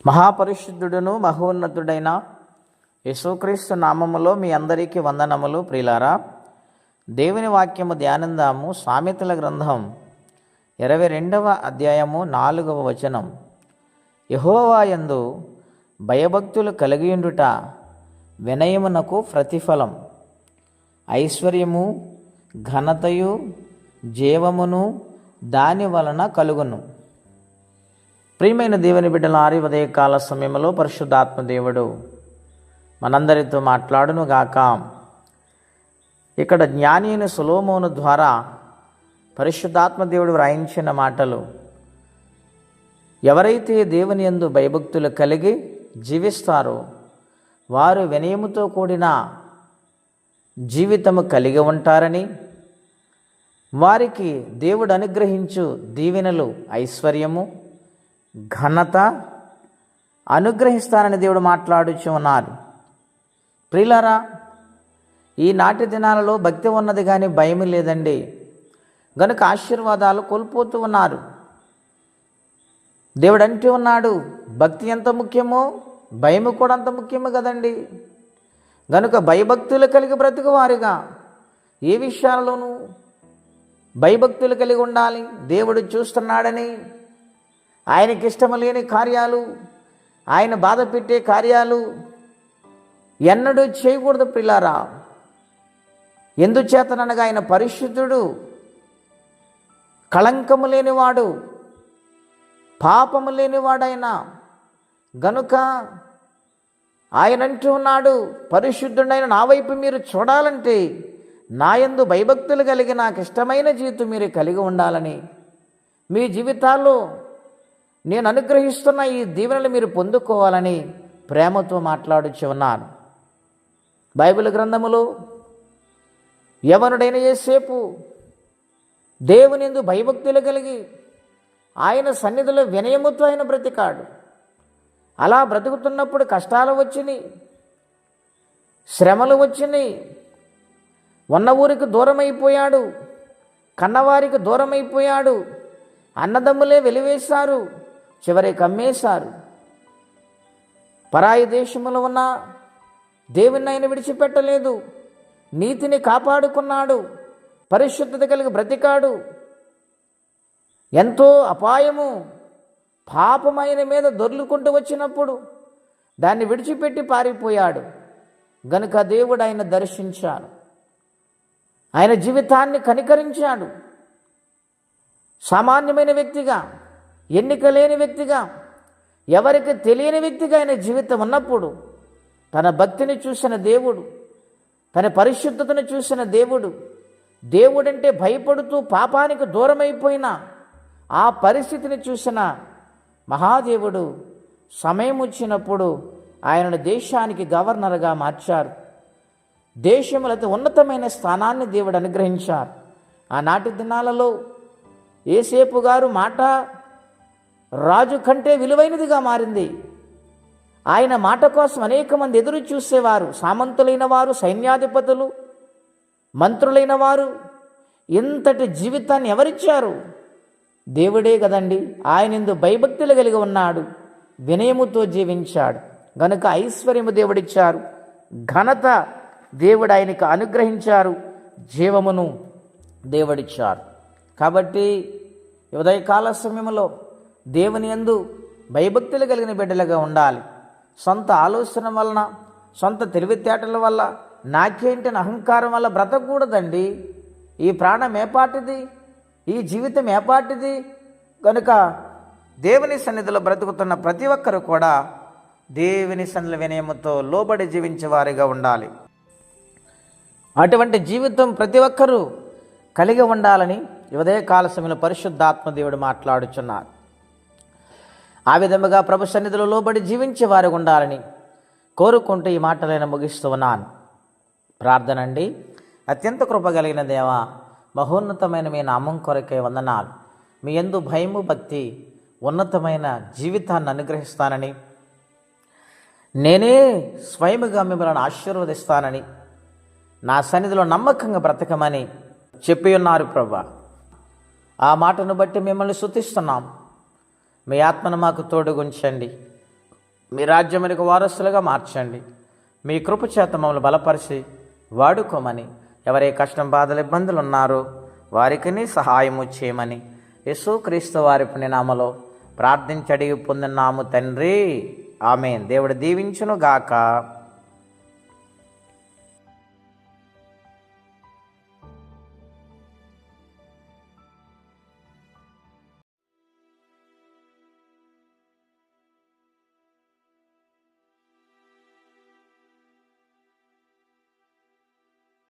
మహాపరిశుద్ధుడును మహోన్నతుడైన యేసుక్రీస్తు నామములో మీ అందరికీ వందనములు. ప్రియులారా, దేవుని వాక్యము ధ్యానందాము. సామెతల గ్రంథం 22వ అధ్యాయము 4వ వచనం. యెహోవా యందు భయభక్తులు కలిగియుండుట వినయమునకు ప్రతిఫలం. ఐశ్వర్యము ఘనతయు జీవమును దాని వలన కలుగును. ప్రియమైన దేవుని బిడ్డలారి, ఉదయకాల సమయంలో పరిశుద్ధాత్మ దేవుడు మనందరితో మాట్లాడును గాక. ఇక్కడ జ్ఞాని అయిన సొలొమోను ద్వారా పరిశుద్ధాత్మ దేవుడు వ్రాయించిన మాటలు. ఎవరైతే దేవుని యందు భయభక్తులు కలిగి జీవిస్తారో వారు వినయముతో కూడిన జీవితము కలిగి ఉంటారని, వారికి దేవుడు అనుగ్రహించు దీవెనలు ఐశ్వర్యము ఘనత అనుగ్రహిస్తానని దేవుడు మాట్లాడుచు ఉన్నారు. ప్రియులారా, ఈనాటి దినాలలో భక్తి ఉన్నది కానీ భయం లేదండి. గనుక ఆశీర్వాదాలు కోల్పోతూ ఉన్నారు. దేవుడు అంటూ ఉన్నాడు, భక్తి ఎంత ముఖ్యమో భయము కూడా అంత ముఖ్యము కదండి. గనుక భయభక్తులు కలిగి బ్రతుకువారుగా ఏ విషయాలలోనూ భయభక్తులు కలిగి ఉండాలి. దేవుడు చూస్తున్నాడని ఆయనకి ఇష్టము లేని కార్యాలు, ఆయన బాధ పెట్టే కార్యాలు ఎన్నడూ చేయకూడదు ప్రియులారా. ఎందుచేతననగా ఆయన పరిశుద్ధుడు, కళంకము లేనివాడు, పాపము లేనివాడైన గనుక ఆయన అంటూ ఉన్నాడు, పరిశుద్ధుడైన నా వైపు మీరు చూడాలంటే నా యందు భయభక్తులు కలిగి నాకు ఇష్టమైన జీవితం మీరు కలిగి ఉండాలని, మీ జీవితాల్లో నేను అనుగ్రహిస్తున్న ఈ దీవెనలు మీరు పొందుకోవాలని ప్రేమతో మాట్లాడుచు ఉన్నాను. బైబిల్ గ్రంథములో యవనుడైన యోసేపు దేవుని యందు భయభక్తులు కలిగి ఆయన సన్నిధిలో వినయముతో ఆయన బ్రతికాడు. అలా బ్రతుకుతున్నప్పుడు కష్టాలు వచ్చినాయి, శ్రమలు వచ్చినాయి. ఉన్న ఊరికి దూరమైపోయాడు, కన్నవారికి దూరమైపోయాడు, అన్నదమ్ములే వెలివేశారు, చివరికి అమ్మేశారు. పరాయి దేశంలో ఉన్న దేవుని ఆయన విడిచిపెట్టలేదు, నీతిని కాపాడుకున్నాడు, పరిశుద్ధత కలిగి బ్రతికాడు. ఎంతో అపాయము పాపమైన మీద దొర్లుకుంటూ వచ్చినప్పుడు దాన్ని విడిచిపెట్టి పారిపోయాడు. గనుక దేవుడు ఆయన దర్శించాడు, ఆయన జీవితాన్ని కనికరించాడు. సామాన్యమైన వ్యక్తిగా, ఎన్నిక లేని వ్యక్తిగా, ఎవరికి తెలియని వ్యక్తిగా ఆయన జీవితం ఉన్నప్పుడు తన భక్తిని చూసిన దేవుడు, తన పరిశుద్ధతను చూసిన దేవుడు, దేవుడంటే భయపడుతూ పాపానికి దూరమైపోయిన ఆ పరిస్థితిని చూసిన మహాదేవుడు సమయం వచ్చినప్పుడు ఆయనను దేశానికి గవర్నర్గా మార్చారు. దేశంలో అతి ఉన్నతమైన స్థానాన్ని దేవుడు అనుగ్రహించారు. ఆనాటి దినాలలో యోసేపు గారు మాట రాజు కంటే విలువైనదిగా మారింది. ఆయన మాట కోసం అనేక మంది ఎదురు చూసేవారు. సామంతులైన వారు, సైన్యాధిపతులు, మంత్రులైన వారు. ఇంతటి జీవితాన్ని ఎవరిచ్చారు? దేవుడే కదండి. ఆయన యందు భయభక్తులు కలిగి ఉన్నాడు, వినయముతో జీవించాడు. గనుక ఐశ్వర్యము దేవుడిచ్చారు, ఘనత దేవుడు ఆయనకు అనుగ్రహించారు, జీవమును దేవుడిచ్చారు. కాబట్టి ఉదయకాల సమయంలో దేవుని యందు భయభక్తులు కలిగిన బిడ్డలుగా ఉండాలి. సొంత ఆలోచన వలన, సొంత తెలివితేటల వల్ల, నాకేంటని అహంకారం వల్ల బ్రతకూడదండి. ఈ ప్రాణం ఏపాటిది, ఈ జీవితం ఏపాటిది. కనుక దేవుని సన్నిధిలో బ్రతుకుతున్న ప్రతి ఒక్కరు కూడా దేవుని సన్నిధిలో వినయముతో లోబడి జీవించేవారిగా ఉండాలి. అటువంటి జీవితం ప్రతి ఒక్కరూ కలిగి ఉండాలని ఉదయకాల సమయంలో పరిశుద్ధాత్మ దేవుడు మాట్లాడుచున్నారు. ఆ విధముగా ప్రభు సన్నిధిలో లోబడి జీవించే వారు ఉండాలని కోరుకుంటూ ఈ మాటలైన ముగిస్తూ ఉన్నాను. ప్రార్థన అండి. అత్యంత కృప కలిగిన దేవా, మహోన్నతమైన మీ నామం కొరకే వందనాలు. మీ యందు భయము భక్తి ఉన్నతమైన జీవితాన్ని అనుగ్రహిస్తానని, నేనే స్వయముగా మిమ్మల్ని ఆశీర్వదిస్తానని, నా సన్నిధిలో నమ్మకంగా బ్రతకమని చెప్పి ఉన్నారు ప్రభువా. ఆ మాటను బట్టి మిమ్మల్ని స్తుతిస్తున్నాం. మీ ఆత్మను మాకు తోడుగుంచండి. మీ రాజ్యమునికి వారసులుగా మార్చండి. మీ కృప చేత మమ్మల్ని బలపరిచి వాడుకోమని, ఎవరే కష్టం బాధలు ఇబ్బందులు ఉన్నారో వారికి సహాయము చేయమని యేసుక్రీస్తు వారి పుణ్యనామలో ప్రార్థించి అడిగి పొందినాము తండ్రి. ఆమేన్. దేవుడు దీవించును గాక.